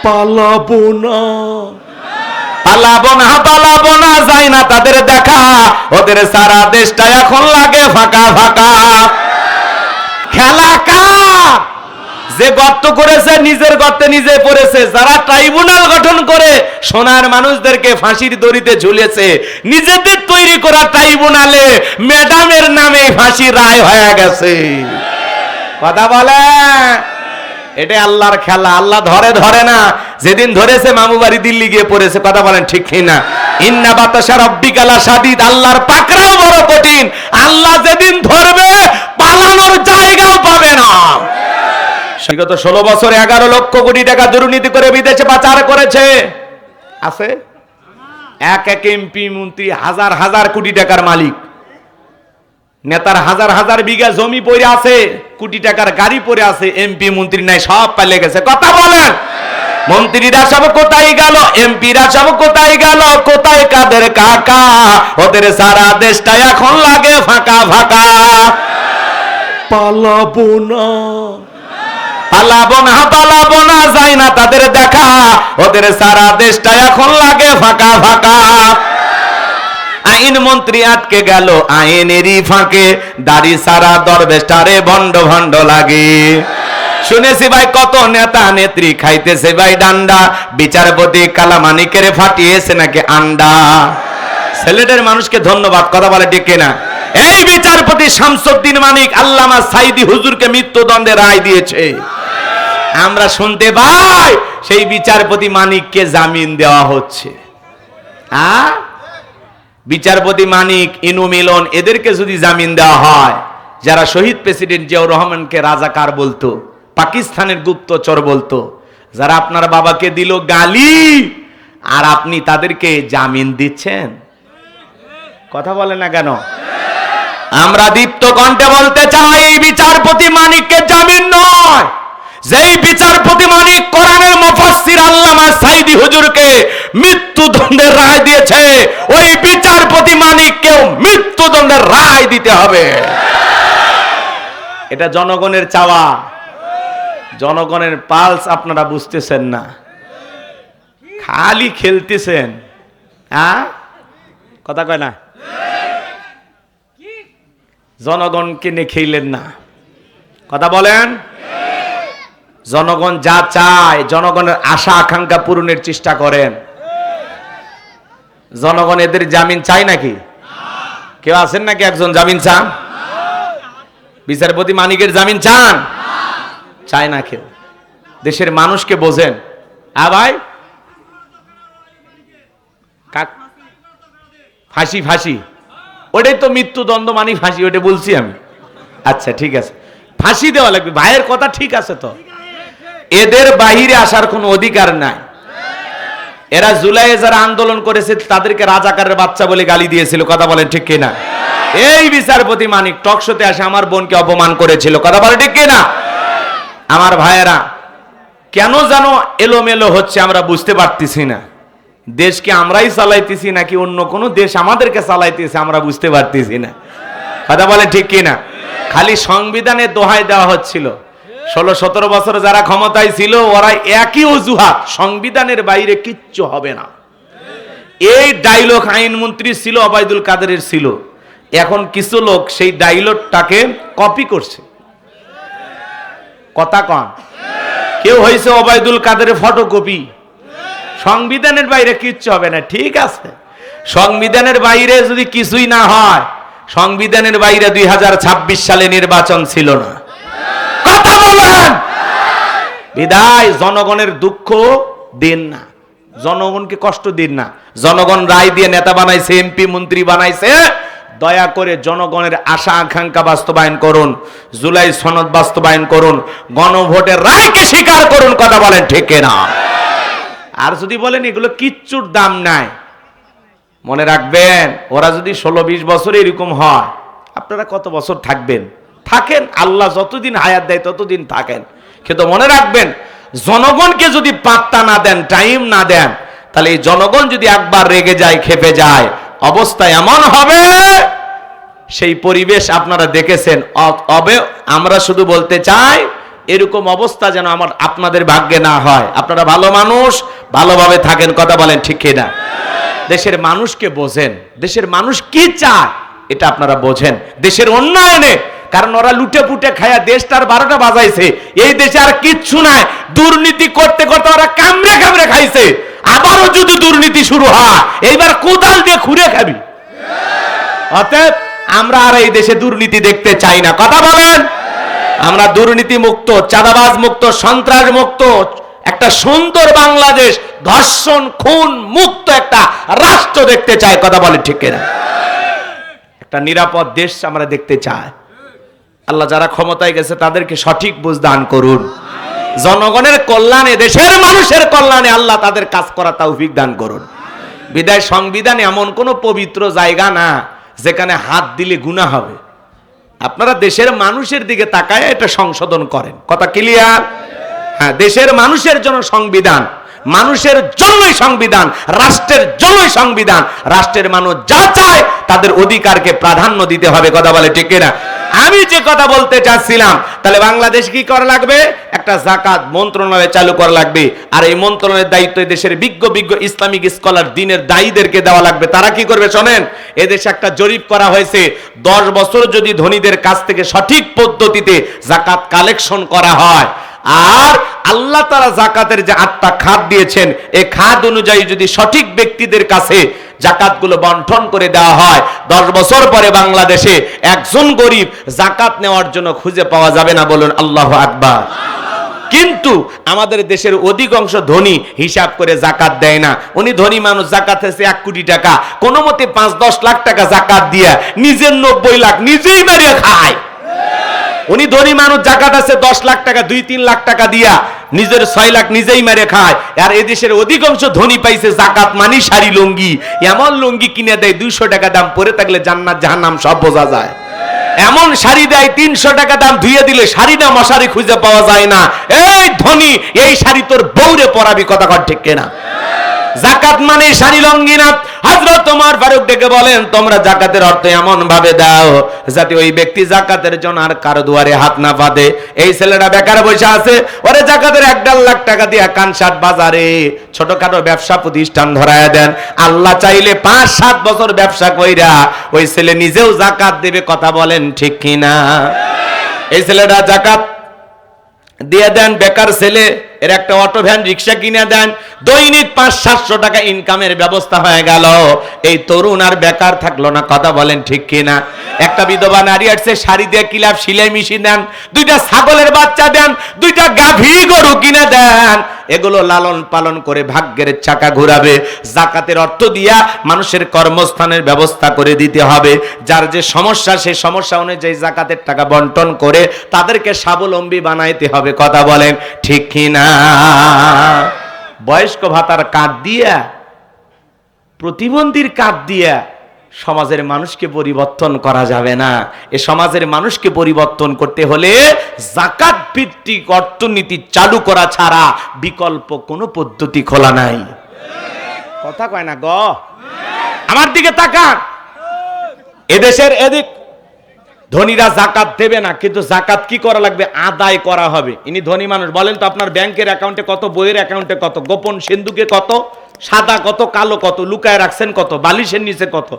পালাবো না, পালাবো না, পালাবো না, যাই না তাদের দেখা, ওদের সারা দেশটা এখন লাগে ফাঁকা ফাঁকা। খেলা কার? যে গর্ত করেছে নিজের গর্তে নিজে পড়েছে, যারা ট্রাইব্যুনাল গঠন করে সোনার মানুষদেরকে ফাঁসির দড়িতে ঝুলেছে, নিজেদের তৈরি করা ট্রাইব্যুনালে ম্যাডামের নামে ফাঁসি রায় হয়ে গেছে। কথা বলে এটা আল্লাহর খেলা। আল্লাহ ধরে ধরে না, যেদিন ধরেছে মামু বাড়ি দিল্লি গিয়ে পড়েছে। কথা বলেন ঠিক কিনা? ইন্না বাতাসা রাব্বিকা লাশাদীদ, আল্লাহর পাকড়াও বড় কঠিন। আল্লাহ যেদিন ধরবে পালানোর জায়গাও পাবে না। বিগত 16 বছরে 11 লক্ষ কোটি টাকা দুর্নীতি করে বিদেশে পাচার করেছে। আছে এক এক এমপি মন্ত্রী হাজার হাজার কোটি টাকার মালিক, নেতার হাজার হাজার বিঘা জমি পড়ে আছে, কোটি টাকার গাড়ি পড়ে আছে, এমপি মন্ত্রী নাই, সব পালিয়ে গেছে। কথা বলেন মন্ত্রীরা সব কোথায় গেল? এমপিরা সব কোথায় গেল? কোথায় কাদের কাকা? ওদের সারা দেশটা এখন লাগে ফাঁকা ফাঁকা। পালাবো না, পালাবো না, পালাবো না, যাই না তাদের দেখা, ওদের সারা দেশটা এখন লাগে ফাঁকা ফাঁকা। আইন মন্ত্রী আটকে গেল আইনেরই ফাঁকে, দাড়ি সারা দরবেশটারে ভণ্ড ভণ্ড লাগে। শুনেছি ভাই কত নেতা নেত্রী খাইতেছে ভাই ডান্ডা, বিচারপতি কালামানিকের ফাটিয়েছে নাকি আন্ডা। সিলেটের মানুষকে ধন্যবাদ। কথা বলে ঠিক কিনা? এই বিচারপতি শামসুদ্দিন মানিক আল্লামা সাইদি হুজুরকে মৃত্যুদণ্ডের রায় দিয়েছে। আমরা শুনতে পাই সেই বিচারপতি মানিককে জামিন দেওয়া হচ্ছে। বিচারপতি মানিক, ইনু মিলন, এদেরকে যদি জামিন দেওয়া হয়, যারা শহীদ প্রেসিডেন্ট জিয়াউর রহমানকে রাজাকার বলতো, পাকিস্তানের গুপ্তচর বলতো, যারা আপনার বাবাকে দিল গালি, আর আপনি তাদেরকে জামিন দিচ্ছেন। কথা বলে না কেন? আমরা দীপ্ত কণ্ঠে বলতে চাই, বিচারপতি মানিককে জামিন নয়, যেই বিচারপতি মানিক কোরআনের মুফাসসির আল্লামা সাইদি হুজুরকে মৃত্যুদণ্ডের রায় দিয়েছে, ওই বিচারপতি মানিককেও মৃত্যুদণ্ডের রায় দিতে হবে। এটা জনগণের চাওয়া। জনগণের পালস আপনারা বুঝতেছেন না, খালি খেলতেছেন। কথা কয় না? জনগণকে নিয়ে খেলেন না। কথা বলেন। জনগণ যা চায়, জনগণের আশা আকাঙ্ক্ষা পূরণের চেষ্টা করেন। জনগণ এদের জামিন চাই নাকি? কেউ আছেন নাকি একজন জামিন চান? বিচারপতি মানিকের জামিন চান? চায় না কেউ। দেশের মানুষকে বোঝেন। ভাই ফাঁসি ফাঁসি, ওটাই তো মৃত্যুদণ্ড মানি ফাঁসি, ওটা বলছি আমি। আচ্ছা ঠিক আছে, ফাঁসি দেওয়া লাগবে। ভাইয়ের কথা ঠিক আছে তো। এদের বাহিরে আসার কোনো অধিকার নাই। এরা জুলাইয়ে যারা আন্দোলন করেছে তাদেরকে রাজাকারের বাচ্চা বলে গালি দিয়েছিল। কথা বলেন ঠিক কিনা? এই বিচারপতি মানিক টকশোতে আসে আমার বোনকে অপমান করেছিল। কথা বলেন ঠিক কিনা? আমার ভাইয়েরা, কেন যেন এলোমেলো হচ্ছে আমরা বুঝতে পারতেছি না। দেশকে আমরাই চালাইতেছি নাকি অন্য কোনো দেশ আমাদেরকে চালাইতেছে আমরা বুঝতে পারতেছি না। কথা বলেন ঠিক কিনা? খালি সংবিধানের দোহাই দেওয়া হচ্ছিল। 16-17 বছর যারা ক্ষমতায় ছিল ওরা একই অজুহাত, সংবিধানের বাইরে কিচ্ছু হবে না। এই ডায়লগ আইনমন্ত্রী ছিল ওবায়দুল কাদেরের ছিল। এখন কিছু লোক সেই ডায়লগটাকে কপি করছে। কথা কন, কেউ হয়েছে ওবায়দুল কাদেরের ফটোকপি। সংবিধানের বাইরে কিচ্ছু হবে না। ঠিক আছে, সংবিধানের বাইরে যদি কিছুই না হয়, সংবিধানের বাইরে 2026 সালে নির্বাচন ছিল না। কথা বলেন। বিদায় জনগণের দুঃখ দিন না, জনগণকে কষ্ট দিন না। জনগণ রায় দিয়ে নেতা বানাইছে, এমপি মন্ত্রী বানাইছে। দয়া করে জনগণের আশা আকাঙ্ক্ষা বাস্তবায়ন করুন, জুলাই সনদ বাস্তবায়ন করুন, গণভোটের রায়কে স্বীকার করুন। কথা বলেন ঠিক না? আর যদি বলেন এগুলো কিচ্ছুর দাম নাই, মনে রাখবেন ওরা যদি 16-20 বছর এরকম হয়, আপনারা কত বছর থাকবেন? থাকেন, আল্লাহ যতদিন হায়াত দেয় ততদিন থাকেন। কিন্তু মনে রাখবেন, জনগণকে যদি পাত্তা না দেন, টাইম না দেন, তাহলে এই জনগণ যদি একবার রেগে যায়, খেপে যায়, অবস্থা এমন হবে, সেই পরিবেশ আপনারা দেখেছেন। আমরা শুধু বলতে চাই, এরকম অবস্থা যেন আপনাদের ভাগ্যে না হয়। আপনারা ভালো মানুষ, ভালোভাবে থাকেন, কথা বলেন ঠিক কিনা? দেশের মানুষকে বোঝেন, দেশের মানুষ কি চায় এটা আপনারা বোঝেন, দেশের উন্নয়নে। কারণ ওরা লুটে পুটে খায়া দেশটার 12টা বাজাইছে, এই দেশে আর কিচ্ছু নাই। দুর্নীতি করতে করতে ওরা কামড়ে কামড়ে খাইছে। আবারও যদি দুর্নীতি শুরু হয়, এইবার কোদাল দিয়ে খুঁড়ে খাবি। অতএব আমরা আর এই দেশে দুর্নীতি দেখতে চাই না, কথা বলেন। আমরা দুর্নীতি মুক্ত, চাঁদাবাজ মুক্ত, সন্ত্রাস মুক্ত একটা সুন্দর বাংলাদেশ, ধর্ষণ খুন মুক্ত একটা রাষ্ট্র দেখতে চাই, কথা বলেন ঠিক কিনা? একটা নিরাপদ দেশ আমরা দেখতে চাই। আল্লাহ যারা ক্ষমতায় গেছে তাদেরকে সঠিক বুঝ দান করুন। জনগণের কল্যাণে, দেশের মানুষের কল্যাণে আল্লাহ তাদের কাজ করা তৌফিক দান করুন। বিদায় সংবিধান এমন কোন পবিত্র জায়গা না যেখানে হাত দিলে গুনাহ হবে। আপনারা দেশের মানুষের দিকে তাকায় এটা সংশোধন করেন, কথা ক্লিয়ার? হ্যাঁ, দেশের মানুষের জন্য সংবিধান, মানুষের জন্যই সংবিধান, রাষ্ট্রের জন্যই সংবিধান। রাষ্ট্রের মানুষ যা চায় তাদের অধিকারকে প্রাধান্য দিতে হবে, কথা বলে ঠিক কিনা? আমি যে কথা বলতে চাচ্ছিলাম, তাহলে বাংলাদেশ কি করা লাগবে? একটা যাকাত মন্ত্রণালয় চালু করা লাগবে। আর এই মন্ত্রণালয়ের দায়িত্ব দেশের বিজ্ঞ ইসলামিক স্কলার, দিনের দায়ীদেরকে দেওয়া লাগবে। তারা কি করবে শোনেন, এদেশে একটা জরিপ করা হয়েছে, 10 বছর যদি ধনীদের কাছ থেকে সঠিক পদ্ধতিতে যাকাত কালেকশন করা হয়, আর আল্লাহ তাআলা যাকাতের যে 8টা খাত দিয়েছেন, এই খাত অনুযায়ী যদি সঠিক ব্যক্তিদের কাছে যাকাতগুলো বন্টন করে দেওয়া হয়, 10 বছর পরে বাংলাদেশে একজন গরিব যাকাত নেওয়ার জন্য খুঁজে পাওয়া যাবে না। বলুন আল্লাহু আকবার। কিন্তু আমাদের দেশের অধিকাংশ ধনী হিসাব করে যাকাত দেয় না। উনি ধনী মানুষ, যাকাত হচ্ছে 1 কোটি টাকা, কোনো মতে 5-10 লাখ টাকা যাকাত দিয়ে নিজের 90 লাখ নিজেই মেরে খায়। উনি ধনী মানুষ, যাকাত আছে 10 লাখ টাকা, 2-3 লাখ টাকা দিয়া নিজের 6 লাখ নিজেই মেরে খায়। আর এদেশের অধিকাংশ ধনী পাইছে যাকাত মানি শাড়ি লুঙ্গি, এমন লুঙ্গি কিনে দেয় 200 টাকা দাম, পরে থাকলে জান্নাত জাহান্নাম সব বোঝা যায়। এমন শাড়ি দেয় 300 টাকা দাম, ধুয়ে দিলে শাড়িটা মশারি খুঁজে পাওয়া যায় না। এই ধনী, এই শাড়ি তোর বউরে পরাবি, কথা কর ঠিক কিনা? যাকাত মানে শাড়ি লুঙ্গি না। হযরত ওমর ফারুক ডেকে বলেন, তোমরা যাকাতের অর্থ এমন ভাবে দাও যাতে ওই ব্যক্তি যাকাতের জন্য আর কারো দুয়ারে হাত না পাতে। এই ছেলেটা বেকার বসে আছে, ওরে যাকাতের 1.5 লাখ টাকা দিয়ে কানসাট বাজারে ছোটখাটো ব্যবসা প্রতিষ্ঠান ধরায়া দেন। আল্লাহ চাইলে 5-7 বছর ব্যবসা কইরা ওই ছেলে নিজেও যাকাত দেবে, কথা বলেন ঠিক কিনা? এই ছেলেটা যাকাত দিয়ে দেন, বেকার ছেলে, এর একটা অটো ভ্যান রিক্সা কিনে দেন, দৈনিক 500-700 টাকা ইনকামের ব্যবস্থা হয়ে গেল। এই তরুণ আর বেকার থাকলো না, কথা বলেন ঠিক কিনা? একটা বিধবা নারী আসছে, শাড়ি দিয়ে কিলাপ সেলাই মেশিন দেন, 2টা ছাগলের বাচ্চা দেন, 2টা গাভী গরু কিনে দেন, এগুলো লালন পালন করে ভাগ্যের চাকা ঘোরাবে। যাকাতের অর্থ দিয়া মানুষের কর্মস্থানের ব্যবস্থা করে দিতে হবে। যার যে সমস্যা, সেই সমস্যা অনুযায়ী যাকাতের টাকা বন্টন করে তাদেরকে স্বাবলম্বী বানাইতে হবে, কথা বলেন ঠিক কিনা? বয়স্ক ভাতার কার্ড দিয়া, প্রতিবন্ধীর কার্ড দিয়া সমাজের মানুষকে পরিবর্তন করা যাবে না। এ সমাজের মানুষকে পরিবর্তন করতে হলে যাকাত ভিত্তিক অর্থনীতি চালু করা ছাড়া বিকল্প কোনো পদ্ধতি খোলা নাই। কথা কয় না গো? আমার দিকে তাকান। এদেশের এদিক ধনীরা যাকাত দেবে না, কিন্তু যাকাত কি করা লাগবে? আদায় করা হবে। ইনি ধনী মানুষ, বলেন তো আপনার ব্যাংকের অ্যাকাউন্টে কত, বইয়ের অ্যাকাউন্টে কত, গোপন সিন্ধুকে কত, সাদা কত, কালো কত, লুকায় রাখছেন কত, বালিশের নিচে কত,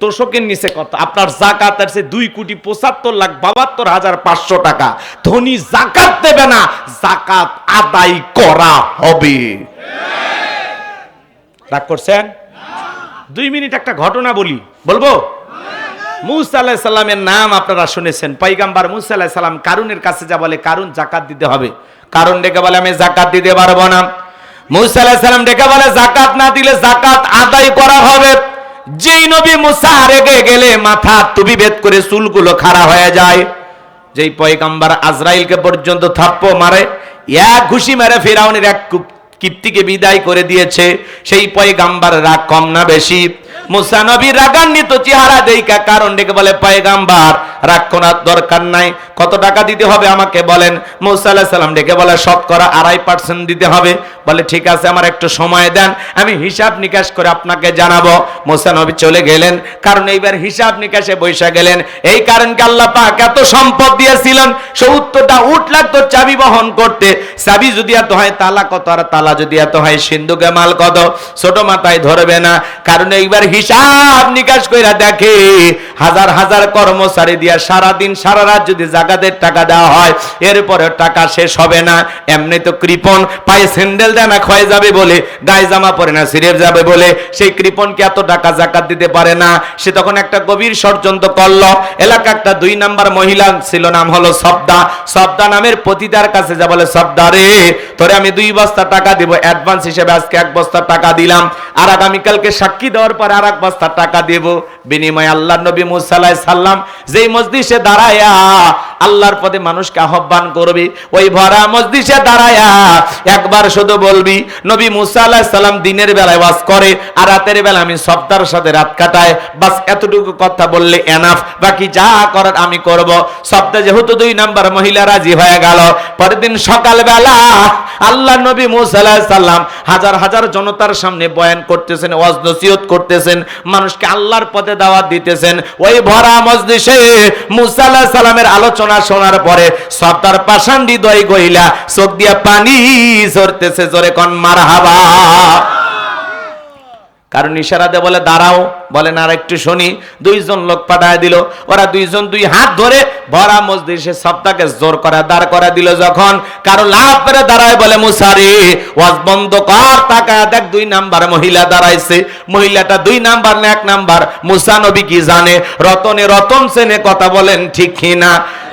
তোষকের নিচে কত? আপনার যাকাত আছে 2,75,72,500 টাকা। ধনী যাকাত দেবে না, যাকাত আদায় করা হবে। রাগ করছেন? 2 মিনিট একটা ঘটনা বলি, বলবো? মুসা আলাইহিস সালামের নাম আপনারা শুনেছেন। পয়গম্বর মুসা আলাইহিস সালাম কারুনের কাছে যা বলে, কারুন যাকাত দিতে হবে। কারুন ডেকে বলে, আমি যাকাত দিতে পারবো না। মুসা আলাইহিস সালাম ডেকে বলে, যাকাত না দিলে যাকাত আদায় করা হবে। যেই নবী মুসা রেগে গেলে মাথা টুপি ভেদ করে চুলগুলো খাড়া হয়ে যায়। যেই পয়গম্বর আজরাইলকে পর্যন্ত থাপ্পড় মারে, এক ঘুষি মেরে ফিরাউনের এক কিপ্তিকে বিদায় করে দিয়েছে, সেই পয়গম্বর রাগ কম না বেশি? মুসা নবী রাগান্বিত চেহারা দেইকা কারণ ডেকে বলে, পয়গম্বর রাগ করার দরকার নাই। কত টাকা দিতে হবে আমাকে বলেন। মুসা আলাইহিস সালাম ডেকে বলে শতকরা 2.5% দিতে হবে। বলে ঠিক আছে, আমার একটু সময় দেন, আমি হিসাব নিকাশ করে আপনাকে জানাবো। মুসা নবী চলে গেলেন, কারণ এইবার হিসাব নিকাশে বৈশা গেলেন। এই কারণকে আল্লাহ পাক এত সম্পদ দিয়েছিলেন, 70টা উট লাগতো চাবি বহন করতে। চাবি যদি এত হয় তালা কত, আর তালা যদি এত হয় সিন্ধুকে মাল কত, ছোট মাথায় ধরবে না। কারণ এইবার হিসাব নিকাশ কইরা দেখে হাজার হাজার কর্মচারী দিয়া সারাদিন সারা রাত যদি জাকাতের টাকা দেওয়া হয়, এরপরে টাকা শেষ হবে না। এমনি তো কৃপণ, পায়ে স্যান্ডেল দেয় না ক্ষয় যাবে বলে, গায়ে জামা পরে না ছিঁড়ে যাবে বলে, সেই কৃপণকে এত টাকা জাকাত দিতে পারে না। সে তখন একটা গভীর ষড়যন্ত্র করলো। এলাকা একটা 2 নাম্বার মহিলা ছিল, নাম হলো সবদা। সবদা নামের পতিতার কাছে যা বলে, সবদা রে, তোরে আমি 2 বস্তা টাকা দিব অ্যাডভান্স হিসেবে, আজকে 1 বস্তা টাকা দিলাম, আর আগামীকালকে সাক্ষী দেওয়ার পর আর 1 বস্তা টাকা দেব। বিনিময়ে আল্লাহর নবী মুসা আলাইহিস সালাম যেই মজলিসে দাঁড়ায়া আল্লাহর পথে মানুষকে আহ্বান করবে, ওই ভরা মজলিসে দাঁড়ায়া একবার শুধু বলবি, নবী মুসা আলাইহিস সালাম দিনের বেলায় ওয়াজ করে আর রাতের বেলা আমি সবদার সাথে রাত কাটায়, বাস এতটুকু কথা বললে এনাফ, বাকি যা করার আমি করব। সবদা যেহেতু 2 নাম্বার মহিলা রাজি হয়ে গেল। পরের দিন সকালবেলা আল্লাহ নবী মুসা আলাইহিস সালাম হাজার হাজার জনতার সামনে বয়ান করতেছেন, ওয়াজ নসিহত করতেছেন, মানুষকে আল্লাহর পথে দাওয়াত দিতেছেন। ওই ভরা মজলিসে মুসা আলাইহিস সালামের আলোচনা শোনার পরে সবদার পাষাণ হৃদয় গইলা চোখ দিয়া পানি ঝরতেছে, জোরে কোন মারহাবা। কারণ ইশারাতে বলে দাঁড়াও, বলেন আর একটু শুনি। 2 জন লোক পাঠায় দিল, ওরা 2 জন 2 হাত ধরে ভরা মজলিসে সবটাকে জোর করে দাঁড় করা দিল। যখন কারো লাভ করে দাঁড়ায়, বলে মুসা রে ওয়াজ বন্ধ কর, তাকায় দেখ 2 নাম্বার মহিলা দাঁড়াইছে। মহিলাটা 2 নাম্বার না 1 নাম্বার, মুসা নবী কি জানে? রতনে রতন সেনে কথা বলেন ঠিক কিনা?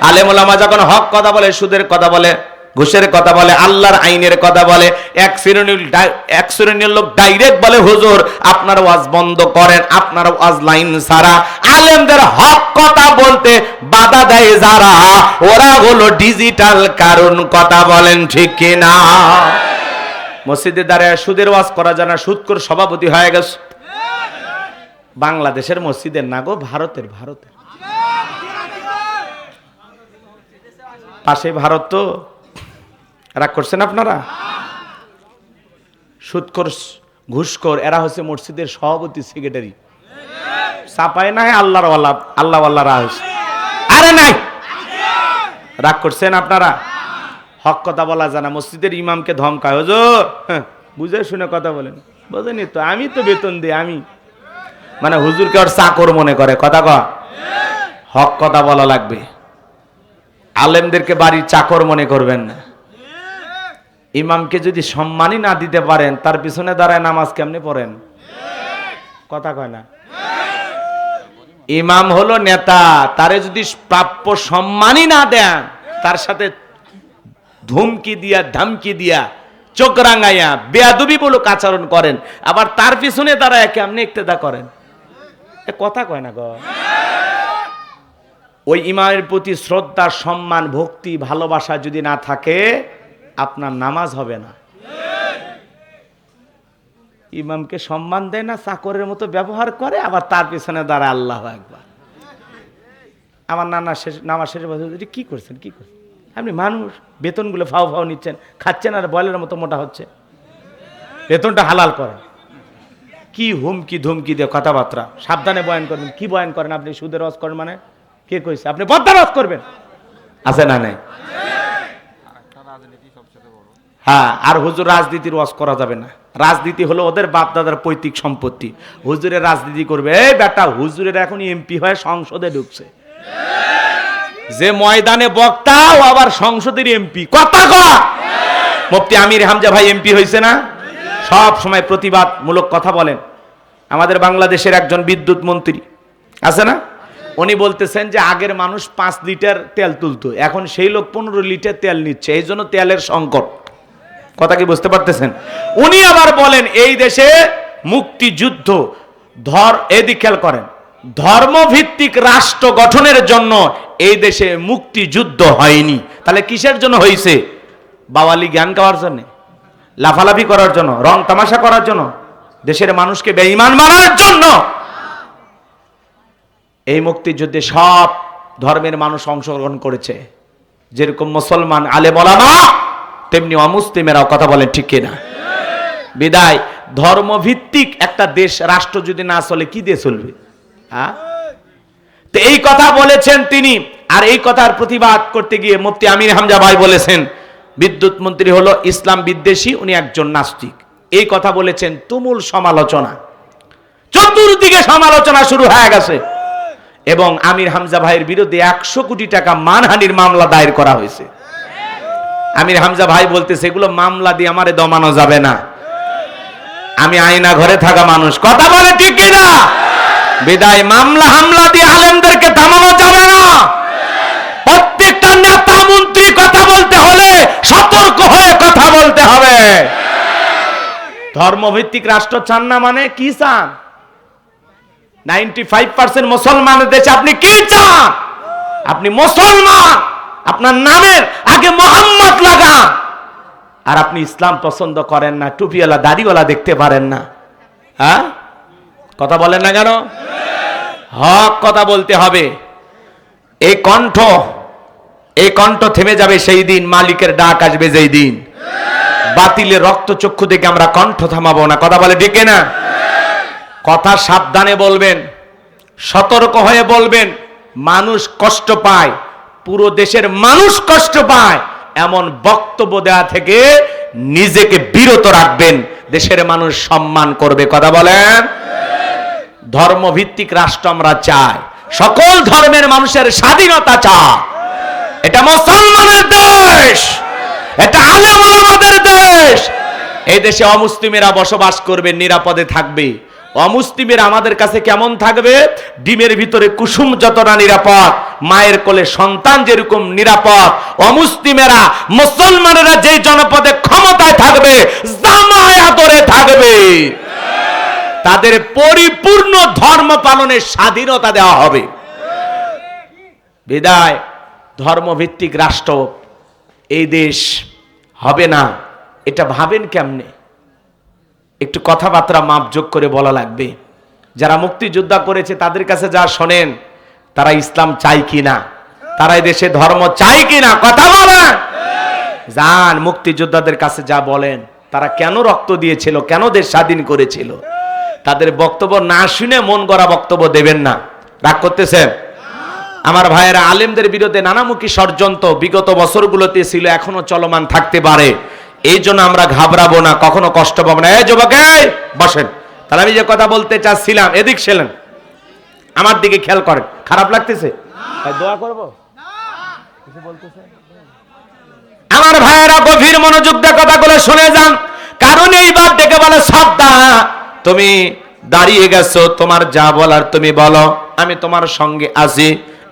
আলেম ওলামা যখন হক কথা বলে, সুদের কথা বলে, ঘুষের কথা বলে, আল্লাহর আইনের কথা বলে, এক শ্রেণীর লোক ডাইরেক্ট বলে হুজুর আপনার ওয়াজ বন্ধ করেন, আপনার ওয়াজ লাইন ছাড়া। আলেমদের হক কথা বলতে বাধা দেয় যারা, ওরা হলো ডিজিটাল কারণ, কথা বলেন ঠিক কিনা? মসজিদে দাঁড়ায় সুদের ওয়াজ করা জানা সুদখোর সভাপতি হয়ে গেছে। বাংলাদেশের মসজিদের না গো, ভারতের পাশে ভারত, তো রাগ করছেন আপনারা? সুদখোর ঘুষখোর এরা হচ্ছে মসজিদের সভাপতি সেক্রেটারি। চাপায় নাই আল্লাহওয়াল্লাহরা হচ্ছে। আরে নাই, রাগ করছেন আপনারা? হক কথা বলা জানা মসজিদের ইমামকে ধমকায়, হুজুর বুঝে শুনে কথা বলেন। বোঝেনি তো, আমি তো বেতন দিই, আমি মানে হুজুরকে ওর চাকর মনে করে। কথা কয়, হক কথা বলা লাগবে। আলেমদেরকে বাড়ির চাকর মনে করবেন না। ইমামকে যদি সম্মানই না দিতে পারেন, তার পিছনে দাঁড়ায় নামাজ কেমনে পড়েন? কথা কয় না? ইমাম হলো নেতা, তারে যদি প্রাপ্য সম্মানই না দেন, তার সাথে ধুমকি দিয়া ধামকি দিয়া চোখ রাঙাইয়া বেয়াদবি বলক আচরণ করেন, আবার তার পিছনে দাঁড়ায় কেমনে ইক্তেদা করেন? কথা কয় না গো। ওই ইমামের প্রতি শ্রদ্ধা, সম্মান, ভক্তি, ভালোবাসা যদি না থাকে, আপনার নামাজ হবে না। ইমামকে সম্মান দেয় না, চাকরের মতো ব্যবহার করে, আবার তার পিছনে দাঁড়ায় আল্লাহু আকবার। আমার নামাজ শেষে বলছে, কি করছেন? আপনি মানুষ, বেতনগুলো ফাও নিচ্ছেন, খাচ্ছেন, আর বয়লের মতো মোটা হচ্ছে। বেতনটা হালাল করেন। কি হুমকি ধুমকি দিয়ে কথাবার্তা, সাবধানে বয়ান করবেন। কি বয়ান করেন আপনি? সুদের ওয়াজ করেন মানে? কে কইছে? আপনি বদ্দার ওয়াজ করবেন, আছে না নাই? হ্যাঁ, আর হুজুর রাজনীতির ওয়াজ করা যাবে না। রাজনীতি হলো ওদের বাপ দাদার পৈতৃক সম্পত্তি। হুজুরের রাজনীতি করবে, এই বেটা হুজুরের এখন এমপি হয়ে সংসদে ঢুকছে, যে ময়দানে বক্তা ও আবার সংসদের এমপি। কথা কয়, মুফতি আমির হামজা ভাই এমপি হয়েছে না? সব সময় প্রতিবাদমূলক কথা বলেন। আমাদের বাংলাদেশের একজন বিদ্যুৎ মন্ত্রী আছে না, উনি বলতেছেন যে আগের মানুষ 5 লিটার তেল তুলতো, এখন সেই লোক 15 লিটার তেল নিচ্ছে, এই জন্য তেলের সংকট। কথা কি বুঝতে পারতেছেন? উনি আবার বলেন এই দেশে মুক্তিযুদ্ধ এদিক খেয়াল করেন, ধর্মভিত্তিক রাষ্ট্র গঠনের জন্য এই দেশে মুক্তিযুদ্ধ হয়নি। তাহলে কিসের জন্য হয়েছে? বাওয়ালি জ্ঞান গাওয়ার জন্য, লাফালাফি করার জন্য, রং তামাশা করার জন্য, দেশের মানুষকে বেঈমান মারার জন্য। এই মুক্তিযুদ্ধে সব ধর্মের মানুষ অংশগ্রহণ করেছে, যেরকম মুসলমান আলেম ওলামা তেমনি অমুসলিমেরাও, কথা বলেন ঠিক কিনা? বিদায় ধর্মভিত্তিক একটা দেশ রাষ্ট্র যদি না চলে কি দিয়ে চলবে? হ্যাঁ, তো এই কথা বলেছেন তিনি। আর এই কথার প্রতিবাদ করতে গিয়ে মুফতি আমির হামজা ভাই বলেছেন বিদ্যুৎ মন্ত্রী হলো ইসলাম বিদ্বেষী, উনি একজন নাস্তিক। এই কথা বলেছেন, তুমুল সমালোচনা, চতুর্দিকে সমালোচনা শুরু হয়ে গেছে এবং আমির হামজা ভাইয়ের বিরুদ্ধে 100 কোটি টাকা মানহানির মামলা দায়ের করা হয়েছে। আমির হামজা ভাই বলতেছে এগুলো মামলা দিয়ে আমারে দমানো যাবে না, আমি আয়না ঘরে থাকা মানুষ, কথা বলে ঠিক কিনা? বিদায় মামলা হামলা দিয়ে আলেমদেরকে থামানো যাবে না। প্রত্যেকটা নেতা মন্ত্রী কথা বলতে হলে সতর্ক হয়ে কথা বলতে হবে। ধর্মভিত্তিক রাষ্ট্র চান না মানে কি চান? 95% মুসলমানের দেশে আপনি কি চান? আপনি মুসলমান, আপনার নামের আগে মোহাম্মদ লাগান, আর আপনি ইসলাম পছন্দ করেন না, টুপিওয়ালা দাড়িওয়ালা দেখতে পারেন না। হ্যাঁ, কথা বলেন না কেন? হক কথা বলতে হবে। এই কণ্ঠ থেমে যাবে সেই দিন, মালিকের ডাক আসবে যেই দিন। বাতিলের রক্ত চক্ষু থেকে আমরা কণ্ঠ থামাবো না, কথা বলে ঠিক না? কথা সাবধানে বলবেন, সতর্ক হয়ে বলবেন। মানুষ কষ্ট পায়, পুরো দেশের মানুষ কষ্ট পায়, এমন বক্তব্য দেওয়া থেকে নিজেকে বিরত রাখবেন, দেশের মানুষ সম্মান করবে, কথা বলেন। ধর্মভিত্তিক রাষ্ট্র আমরা চাই, সকল ধর্মের মানুষের স্বাধীনতা চাই। এটা মুসলমানের দেশ, এটা আলেম ওলামাদের দেশ। এই দেশে অমুসলিমেরা বসবাস করবে, নিরাপদে থাকবে। অমুসলিমেরা আমাদের কাছে কেমন থাকবে? ডিমের ভিতরে কুসুম যতটা নিরাপদ, মায়ের কোলে সন্তান যেরকম নিরাপদ, অমুসলিমেরা মুসলমানেরা যেই জনপদে ক্ষমতায় থাকবে, জামায় আদরে থাকবে, তাদের পরিপূর্ণ ধর্ম পালনের স্বাধীনতা দেওয়া হবে। বিদায় ধর্মভিত্তিক রাষ্ট্র এই দেশ হবে না, এটা ভাবেন কেমনে? একটু কথাবার্তা মাপযোগ করে বলা লাগবে। যারা মুক্তিযোদ্ধা করেছে তাদের কাছে যা শোনেন, তারা ইসলাম চায় কিনা, তারা এই দেশে ধর্ম চায় কিনা, কথা বলেন। যান মুক্তিযোদ্ধাদের কাছে যা বলেন, তারা কেন রক্ত দিয়েছিল, কেন দেশ স্বাধীন করেছিল, তাদের বক্তব্য না শুনে মন গড়া বক্তব্য দেবেন না। রাগ করতেছেন? আমার ভাইয়েরা, আলেমদের বিরুদ্ধে নানামুখী ষড়যন্ত্র বিগত বছরগুলোতে ছিল, এখনো চলমান থাকতে পারে। এই জন্য আমরা ঘাবড়াবো না, কখনো কষ্ট পাবো না। এই যুবক বসেন। তাহলে আমি যে কথা বলতে চাচ্ছিলাম, এদিক ছিলেন, আমার দিকে খেয়াল করেন। খারাপ লাগতেছে? দোয়া করবো? আমার ভাইয়েরা গভীর মনোযোগ দিয়ে কথাগুলো শুনে যান, কারণ এইবার ডেকে বলে শ্রদ্ধা, তুমি দাঁড়িয়ে গেছো, তোমার যা বলার তুমি বলো, আমি তোমার সঙ্গে আছি।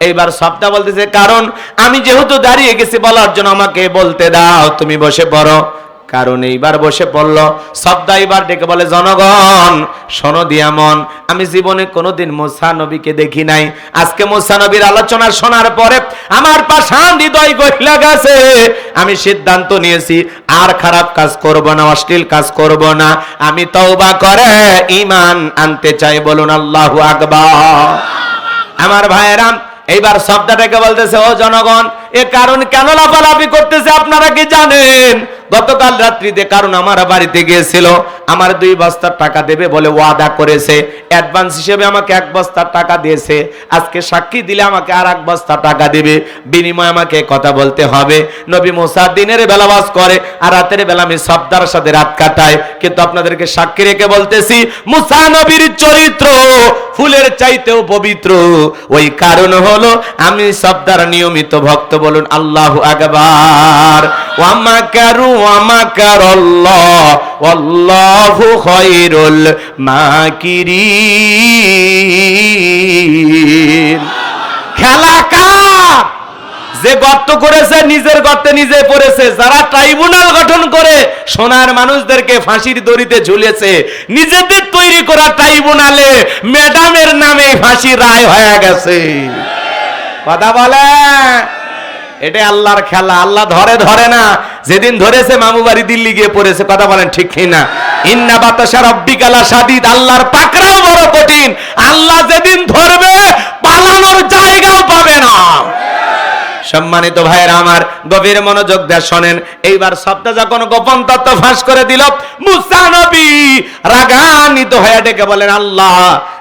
এইবার শ্রদ্ধা বলতেছে, কারণ আমি যেহেতু দাঁড়িয়ে গেছি বলার জন্য আমাকে বলতে দাও, তুমি বসে পড়ো। কারণ এইবার বসে পড়লো। শ্রদ্ধা এবার ডেকে বলে, জনগণ শোনো দিয়া মন, আমি জীবনে কোনোদিন মুসা নবীকে দেখি নাই। আজকে মুসা নবীর আলোচনা শোনার পরে আমার পাষাণ হৃদয় গইলা গেছে। আমি সিদ্ধান্ত নিয়েছি আর খারাপ কাজ করব না, অশ্লীল কাজ করব না। আমি তওবা করে ঈমান আনতে চাই, বলুন আল্লাহু আকবার। আমার ভাইয়েরা, এইবার শব্দটাকে বলতেছে, ও জনগণ, এ কারণ কেন লাফালাফি করতেছে আপনারা কি জানেন? গতকাল রাত্রিতে কারণ আমার বাড়িতে গিয়েছিল, আমার 2 বস্তার টাকা দেবে বলে ওয়াদা করেছে, অ্যাডভান্স হিসেবে আমাকে 1 বস্তার টাকা দিয়েছে। আজকে সাক্ষী দিলে আমাকে আর 1 বস্তা টাকা দিবে, বিনিময়ে আমাকে কথা বলতে হবে। নবী মুসা দিনের বেলা বাস করে আর রাতের বেলা আমি সবদার সাথে রাত কাটাই, কিন্তু আপনাদেরকে সাক্ষী রেখে বলতেছি, মুসা নবীর চরিত্র ফুলের চাইতেও পবিত্র। ওই কারণ হলো আমি সবদার নিয়মিত ভক্ত, বলুন আল্লাহু আকবার। ওয়া মাকারু ওয়া মাকারাল্লাহ ওয়াল্লাহু খায়রুল মাকিরিন। খেলা কার? যে গর্ত করেছে নিজের গর্তে নিজে পড়েছে, যারা ট্রাইব্যুনাল গঠন করে সোনার মানুষদেরকে ফাঁসির দড়িতে ঝুলিয়েছে, নিজেদের তৈরি করা ট্রাইব্যুনালে ম্যাডামের নামে ফাঁসির রায় হয়ে গেছে, কথা বলে। এটা আল্লাহর খেলা, আল্লাহ ধরে না। যেদিন ধরেছে মামু বাড়ি দিল্লি গিয়ে পড়েছে, কথা বলেন ঠিক কিনা? ইন্না বাতাশা রাব্বিকা লাশাদীদ, আল্লাহর পাকড়াও বড় কঠিন। আল্লাহ যেদিন ধরবে পালানোর জায়গাও পাবে না। সম্মানিত ভাইয়েরা আমার, গভীর মনোযোগ দিয়ে শোনেন। এইবার সবটা যখন গোপন তত্ত্ব ফাঁস করে দিল, মুসা নবী রাগান্বিত হয়ে ডেকে বলেন, আল্লাহ,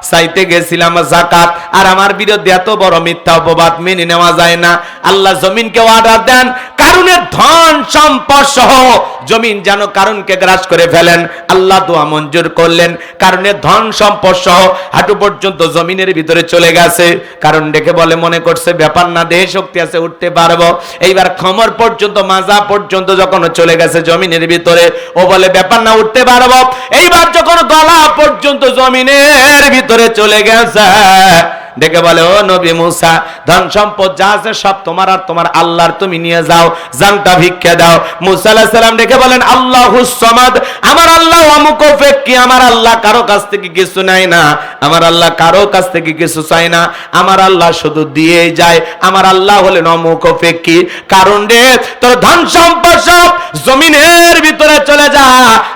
চাইতে গেছিলাম যাকাত, আর আমার বিরুদ্ধে এত বড় মিথ্যা অপবাদ মেনে নেওয়া যায় না। আল্লাহ জমিনকে অর্ডার দেন, কারণের ধন সম্পদ সহ জমিন যেন কারণকে গ্রাস করে ফেলেন। আল্লাহ দোয়া মঞ্জুর করলেন, কারণের ধন সম্পদ সহ হাঁটু পর্যন্ত জমিনের ভিতরে চলে গেছে। কারণ ডেকে বলে, মনে করছে ব্যাপার না, দেহ শক্তি আছে, উঠতে পারবো। এইবার খমর পর্যন্ত, মাজা পর্যন্ত যখন চলে গেছে জমিনের ভিতরে, ও বলে ব্যাপার না, উঠতে পারবো। এইবার যখন গলা পর্যন্ত জমিনের ভিতরে চলে গেছে, ডেকে বলে, ও নবী মুসা, ধন সম্পদ যা আছে সব তোমার আর তোমার আল্লাহর, তুমি নিয়ে যাও, জানটা ভিক্ষা দাও। মুসা আলাইহিস সালাম ডেকে বলেন, আল্লাহুস সামাদ, আমার আল্লাহ অমুকফেক্কি, আমার আল্লাহ কারো কাছ থেকে কিছু নেয় না, আমার আল্লাহ কারো কাছ থেকে কিছু চায় না, আমার আল্লাহ শুধু দিয়ে যায়, আমার আল্লাহ হলেন অমুকফেক্কি। কারণ রে, তোর ধন সম্পদ সব জমিনের ভিতরে চলে যা,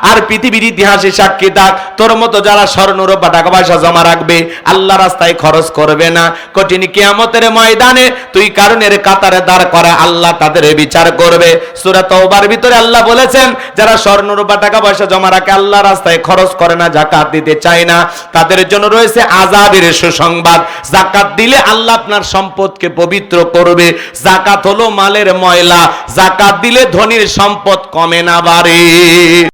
আর পৃথিবীর ইতিহাসে সাক্ষী থাক, তোর মতো যারা স্বর্ণ রূপা টাকা পয়সা জমা রাখবে, আল্লাহ রাস্তায় খরচ করবে না, কঠিন কিয়ামতের ময়দানে তুই কারণের কাতারে দাঁড় করা, আল্লাহ তাদের বিচার করবে। সূরা তাওবার ভিতরে আল্লাহ বলেছেন, যারা স্বর্ণ রূপা টাকা পয়সা জমা রাখে, আল্লাহ রাস্তায় খরচ করে না, যাকাত দিতে চায় না, তাদের জন্য রয়েছে আযাবের সুসংবাদ। যাকাত দিলে আল্লাহ আপনার সম্পদকে পবিত্র করবে। যাকাত হলো মালের ময়লা, যাকাত দিলে ধনীর সম্পদ কমে না, বাড়ে।